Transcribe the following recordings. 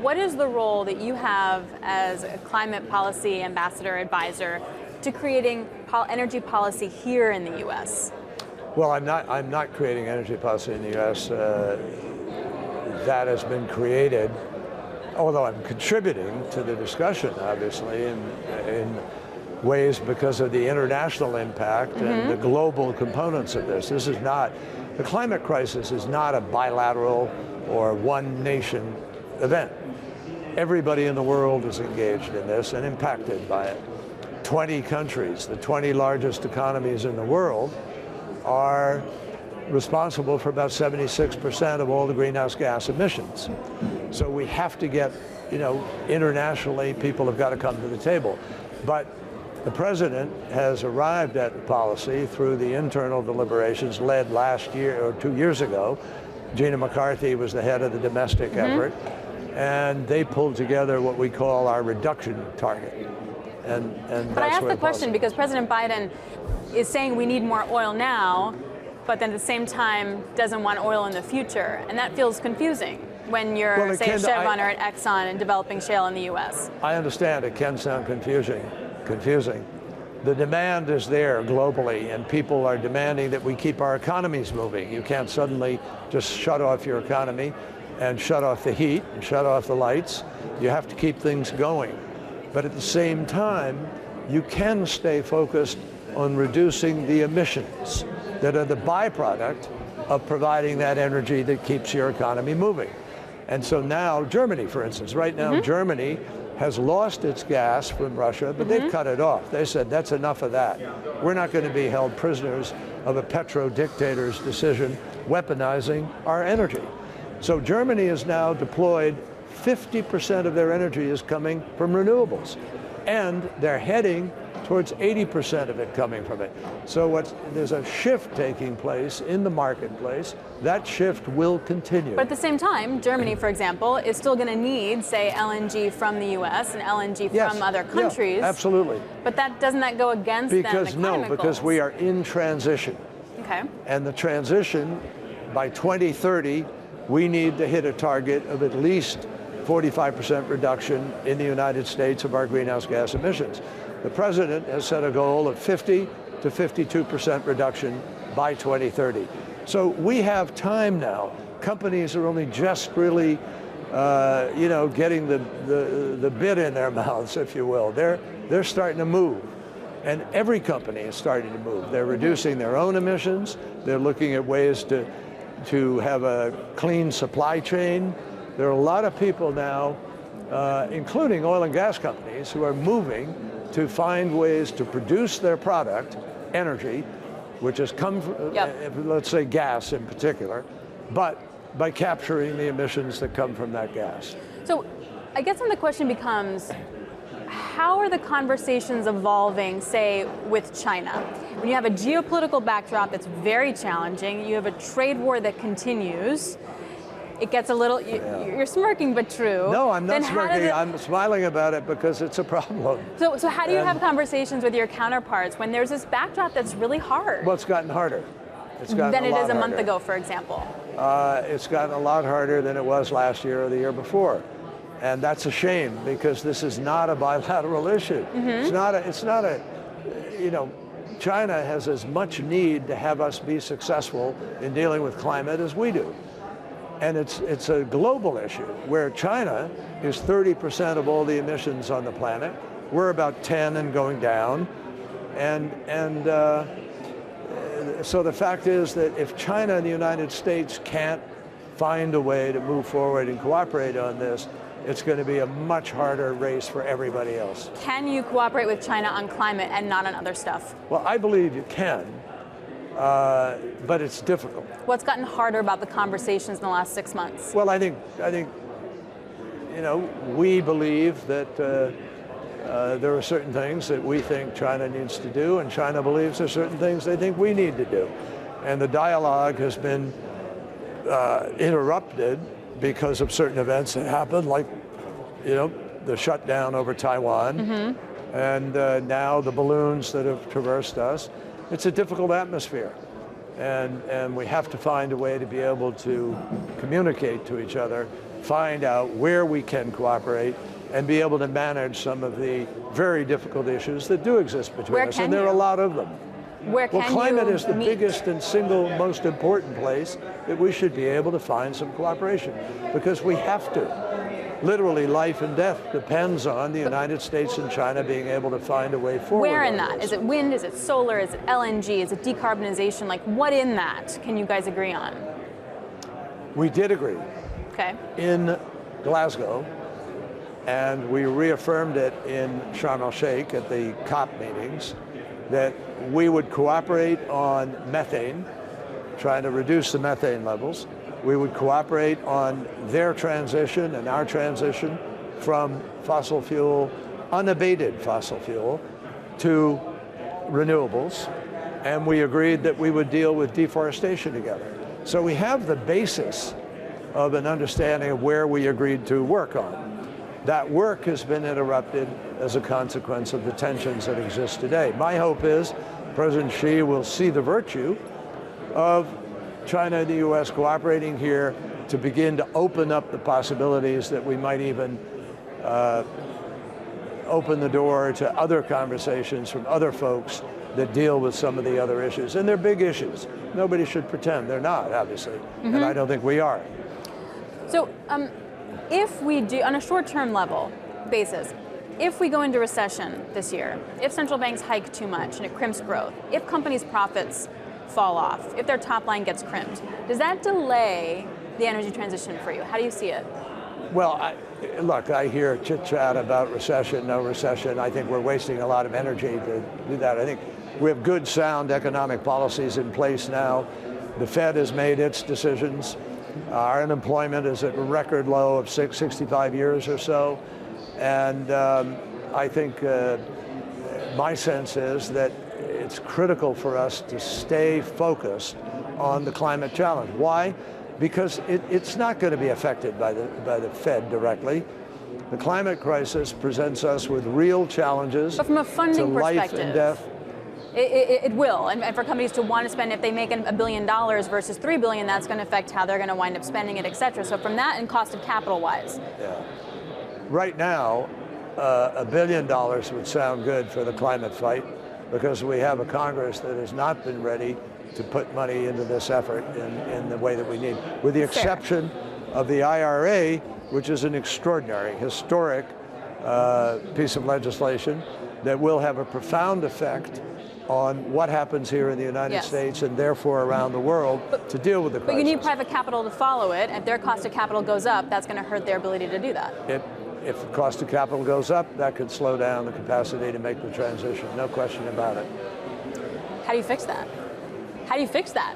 What is the role that you have as a climate policy ambassador advisor to creating energy policy here in the U.S.? Well, I'm not creating energy policy in the U.S. That has been created, although I'm contributing to the discussion, obviously, in ways because of the international impact and the global components of this. This is not, the climate crisis is not a bilateral or one nation event. Everybody in the world is engaged in this and impacted by it. 20 countries, the 20 largest economies in the world, are responsible for about 76% of all the greenhouse gas emissions. So we have to get, internationally, people have got to come to the table. But the president has arrived at the policy through the internal deliberations led last year or 2 years ago. Gina McCarthy was the head of the domestic effort, and they pulled together what we call our reduction target. But I asked the question because President Biden is saying we need more oil now, but then at the same time doesn't want oil in the future. And that feels confusing when you're, say, a Chevron or an Exxon and developing shale in the U.S. I understand it can sound confusing. The demand is there globally, and people are demanding that we keep our economies moving. You can't suddenly just shut off your economy and shut off the heat and shut off the lights. You have to keep things going. But at the same time, you can stay focused on reducing the emissions that are the byproduct of providing that energy that keeps your economy moving. And so now Germany, for instance, right now Germany has lost its gas from Russia, but they've cut it off. They said, that's enough of that. We're not going to be held prisoners of a petro-dictator's decision weaponizing our energy. So Germany has now deployed 50% of their energy is coming from renewables, and they're heading towards 80% of it coming from it. So there's a shift taking place in the marketplace. That shift will continue. But at the same time, Germany, for example, is still going to need, say, LNG from the U.S. and LNG from other countries. Yeah, absolutely. But doesn't that go against the climate goals? Because we are in transition. Okay. And the transition, by 2030, we need to hit a target of at least 45% reduction in the United States of our greenhouse gas emissions. The president has set a goal of 50 to 52% reduction by 2030. So we have time now. Companies are only just really, getting the bit in their mouths, if you will. They're starting to move, and every company is starting to move. They're reducing their own emissions. They're looking at ways to have a clean supply chain. There are a lot of people now, including oil and gas companies, who are moving to find ways to produce their product, energy, which has come from, let's say gas in particular, but by capturing the emissions that come from that gas. So I guess then the question becomes, how are the conversations evolving, say, with China? When you have a geopolitical backdrop that's very challenging, you have a trade war that continues, it gets a little, you're smirking, but true. No, I'm not smirking. I'm smiling about it because it's a problem. So how do you have conversations with your counterparts when there's this backdrop that's really hard? Well, it's gotten harder. It's gotten than it is a month ago, for example. It's gotten a lot harder than it was last year or the year before. And that's a shame because this is not a bilateral issue. It's not a, China has as much need to have us be successful in dealing with climate as we do. And it's a global issue where China is 30% of all the emissions on the planet. We're about 10 and going down. So the fact is that if China and the United States can't find a way to move forward and cooperate on this, it's going to be a much harder race for everybody else. Can you cooperate with China on climate and not on other stuff? Well, I believe you can. But it's difficult. What's gotten harder about the conversations in the last 6 months? Well, I think, we believe that there are certain things that we think China needs to do, and China believes there are certain things they think we need to do. And the dialogue has been interrupted because of certain events that happened, like, the shutdown over Taiwan, and now the balloons that have traversed us. It's a difficult atmosphere, and we have to find a way to be able to communicate to each other find out where we can cooperate and be able to manage some of the very difficult issues that do exist between us, and there are a lot of them. Where can climate you is the meet? biggest and single most important place that we should be able to find some cooperation, because we have to. Literally, life and death depends on the United States and China being able to find a way forward. Where in that? Is it wind? Is it solar? Is it LNG? Is it decarbonization? Like, what in that can you guys agree on? We did agree. Okay. In Glasgow, and we reaffirmed it in Sharm el-Sheikh at the COP meetings, that we would cooperate on methane, trying to reduce the methane levels. We would cooperate on their transition and our transition from fossil fuel, unabated fossil fuel, to renewables. And we agreed that we would deal with deforestation together. So we have the basis of an understanding of where we agreed to work on. That work has been interrupted as a consequence of the tensions that exist today. My hope is President Xi will see the virtue of China and the U.S. cooperating here to begin to open up the possibilities that we might even open the door to other conversations from other folks that deal with some of the other issues. And they're big issues. Nobody should pretend they're not, obviously. And I don't think we are. So if we do, on a short-term level basis, if we go into recession this year, if central banks hike too much and it crimps growth, if companies' profits fall off, if their top line gets crimped, does that delay the energy transition for you? How do you see it? Well, look, I hear chit-chat about recession, no recession. I think we're wasting a lot of energy to do that. I think we have good, sound economic policies in place now. The Fed has made its decisions. Our unemployment is at a record low of 65 years or so. And I think my sense is that it's critical for us to stay focused on the climate challenge. Why? Because it's not going to be affected by the Fed directly. The climate crisis presents us with real challenges but from a funding to life perspective, and death. It will, and for companies to want to spend, if they make $1 billion versus $3 billion, that's going to affect how they're going to wind up spending it, et cetera. So from that and cost of capital wise. Yeah. Right now, $1 billion would sound good for the climate fight, because we have a Congress that has not been ready to put money into this effort in the way that we need, with the exception of the IRA, which is an extraordinary, historic piece of legislation that will have a profound effect on what happens here in the United States and therefore around the world to deal with the crisis. But you need private capital to follow it. If their cost of capital goes up, that's going to hurt their ability to do that. If the cost of capital goes up, that could slow down the capacity to make the transition, no question about it. How do you fix that? How do you fix that?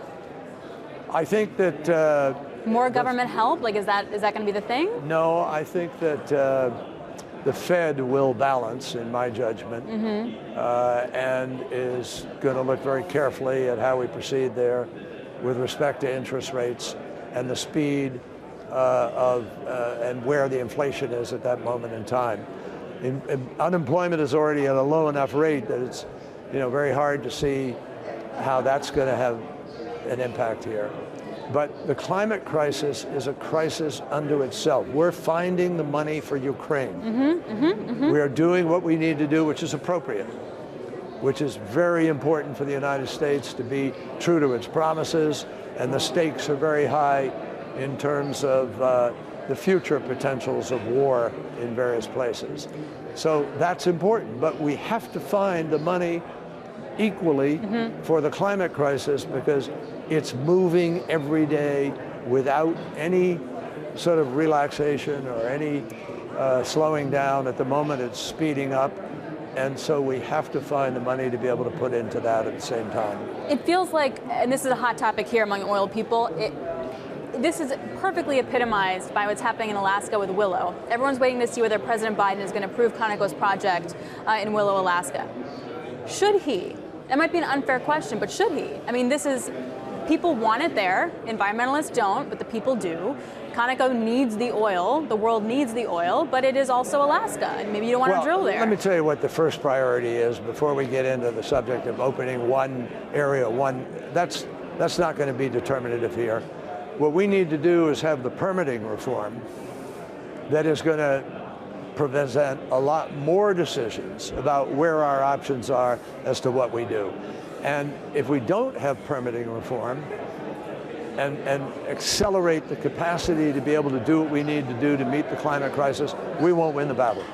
I think that... more government help? Like, is that going to be the thing? No, I think that the Fed will balance, in my judgment, and is going to look very carefully at how we proceed there with respect to interest rates and the speed and where the inflation is at that moment in time. Unemployment is already at a low enough rate that it's very hard to see how that's going to have an impact here. But the climate crisis is a crisis unto itself. We're finding the money for Ukraine. We are doing what we need to do, which is appropriate, which is very important for the United States to be true to its promises, and the stakes are very high in terms of the future potentials of war in various places. So that's important, but we have to find the money equally for the climate crisis, because it's moving every day without any sort of relaxation or any slowing down. At the moment, it's speeding up. And so we have to find the money to be able to put into that at the same time. It feels like, and this is a hot topic here among oil people, this is perfectly epitomized by what's happening in Alaska with Willow. Everyone's waiting to see whether President Biden is going to approve Conoco's project in Willow, Alaska. Should he? That might be an unfair question, but should he? I mean, people want it there. Environmentalists don't, but the people do. Conoco needs the oil. The world needs the oil, but it is also Alaska, and maybe you don't want to drill there. Let me tell you what the first priority is before we get into the subject of opening one area. That's not going to be determinative here. What we need to do is have the permitting reform that is going to present a lot more decisions about where our options are as to what we do. And if we don't have permitting reform and accelerate the capacity to be able to do what we need to do to meet the climate crisis, we won't win the battle.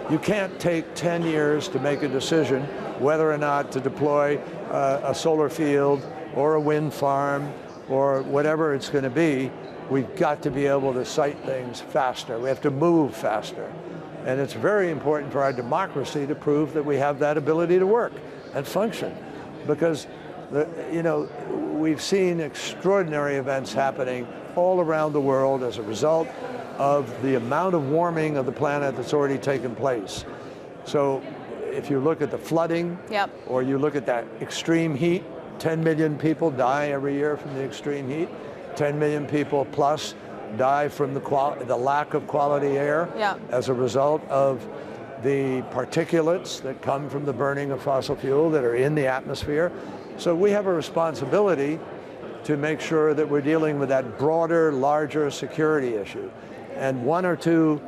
You can't take 10 years to make a decision whether or not to deploy a solar field or a wind farm or whatever it's going to be. We've got to be able to site things faster. We have to move faster. And it's very important for our democracy to prove that we have that ability to work and function. Because, we've seen extraordinary events happening all around the world as a result of the amount of warming of the planet that's already taken place. So if you look at the flooding, yep, or you look at that extreme heat, 10 million people die every year from the extreme heat. 10 million people plus die from the lack of quality air, yep, as a result of the particulates that come from the burning of fossil fuel that are in the atmosphere. So we have a responsibility to make sure that we're dealing with that broader, larger security issue. And one or two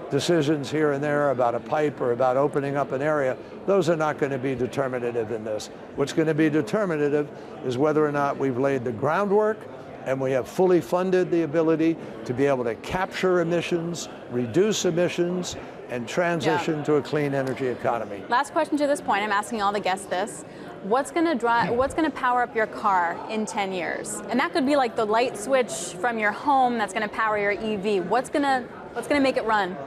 decisions here and there about a pipe or about opening up an area, those are not going to be determinative in this. What's going to be determinative is whether or not we've laid the groundwork and we have fully funded the ability to be able to capture emissions, reduce emissions, and transition to a clean energy economy. Last question to this point, I'm asking all the guests this. What's going to power up your car in 10 years? And that could be like the light switch from your home that's going to power your EV. What's going to make it run?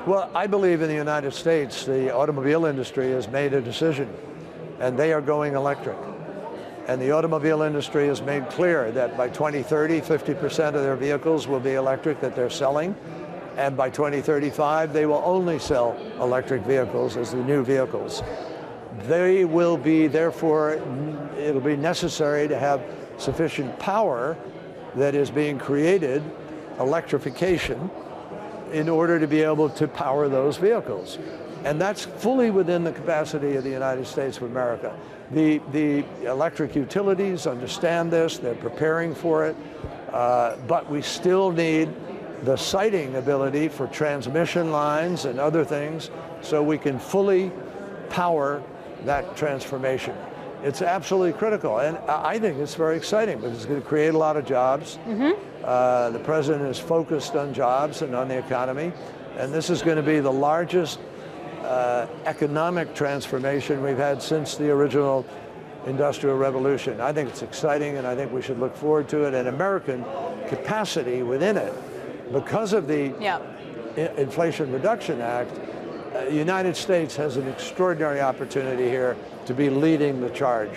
Well, I believe in the United States, the automobile industry has made a decision, and they are going electric. And the automobile industry has made clear that by 2030, 50% of their vehicles will be electric that they're selling. And by 2035, they will only sell electric vehicles as the new vehicles. They will be, therefore, it'll be necessary to have sufficient power that is being created, electrification, in order to be able to power those vehicles. And that's fully within the capacity of the United States of America. The electric utilities understand this, they're preparing for it, but we still need the siting ability for transmission lines and other things so we can fully power that transformation. It's absolutely critical, and I think it's very exciting because it's going to create a lot of jobs. The president is focused on jobs and on the economy, and this is going to be the largest economic transformation we've had since the original Industrial Revolution. I think it's exciting, and I think we should look forward to it, and American capacity within it, because of the Inflation Reduction Act. The United States has an extraordinary opportunity here to be leading the charge.